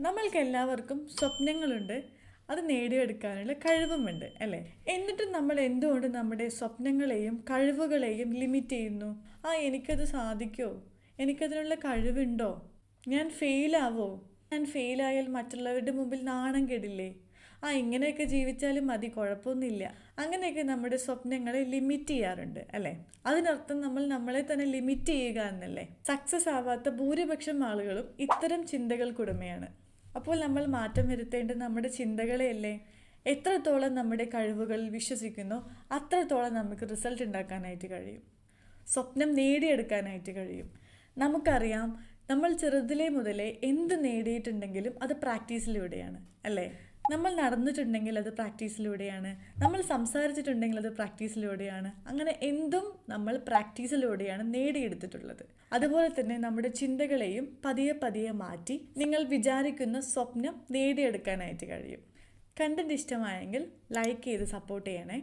നമ്മൾക്ക് എല്ലാവർക്കും സ്വപ്നങ്ങളുണ്ട്, അത് നേടിയെടുക്കാനുള്ള കഴിവുമുണ്ട് അല്ലേ? എന്നിട്ട് നമ്മൾ എന്തുകൊണ്ട് നമ്മുടെ സ്വപ്നങ്ങളെയും കഴിവുകളെയും ലിമിറ്റ് ചെയ്യുന്നു? എനിക്കത് സാധിക്കുമോ, എനിക്കതിനുള്ള കഴിവുണ്ടോ, ഞാൻ ഫെയിലാവോ, ഞാൻ ഫെയിലായാൽ മറ്റുള്ളവരുടെ മുമ്പിൽ നാണം കെടില്ലേ, ഇങ്ങനെയൊക്കെ ജീവിച്ചാലും മതി, കുഴപ്പമൊന്നുമില്ല, അങ്ങനെയൊക്കെ നമ്മുടെ സ്വപ്നങ്ങളെ ലിമിറ്റ് ചെയ്യാറുണ്ട് അല്ലേ? അതിനർത്ഥം നമ്മൾ നമ്മളെ തന്നെ ലിമിറ്റ് ചെയ്യുക എന്നല്ലേ? സക്സസ് ആവാത്ത ഭൂരിപക്ഷം ആളുകളും ഇത്തരം ചിന്തകൾക്കുടമയാണ്. അപ്പോൾ നമ്മൾ മാറ്റം വരുത്തേണ്ടത് നമ്മുടെ ചിന്തകളെയല്ലേ? എത്രത്തോളം നമ്മുടെ കഴിവുകളിൽ വിശ്വസിക്കുന്നോ അത്രത്തോളം നമുക്ക് റിസൾട്ട് ഉണ്ടാക്കാനായിട്ട് കഴിയും, സ്വപ്നം നേടിയെടുക്കാനായിട്ട് കഴിയും. നമുക്കറിയാം, നമ്മൾ ചെറുതിലേ മുതലേ എന്ത് നേടിയിട്ടുണ്ടെങ്കിലും അത് പ്രാക്ടീസിലൂടെയാണ് അല്ലേ? നമ്മൾ നടന്നിട്ടുണ്ടെങ്കിൽ അത് പ്രാക്ടീസിലൂടെയാണ്, നമ്മൾ സംസാരിച്ചിട്ടുണ്ടെങ്കിൽ അത് പ്രാക്ടീസിലൂടെയാണ്. അങ്ങനെ എന്തും നമ്മൾ പ്രാക്ടീസിലൂടെയാണ് നേടിയെടുത്തിട്ടുള്ളത്. അതുപോലെ തന്നെ നമ്മുടെ ചിന്തകളെയും പതിയെ പതിയെ മാറ്റി നിങ്ങൾ വിചാരിക്കുന്ന സ്വപ്നം നേടിയെടുക്കാനായിട്ട് കഴിയും. കണ്ടന്റ് ഇഷ്ടമായെങ്കിൽ ലൈക്ക് ചെയ്ത് സപ്പോർട്ട് ചെയ്യണേ.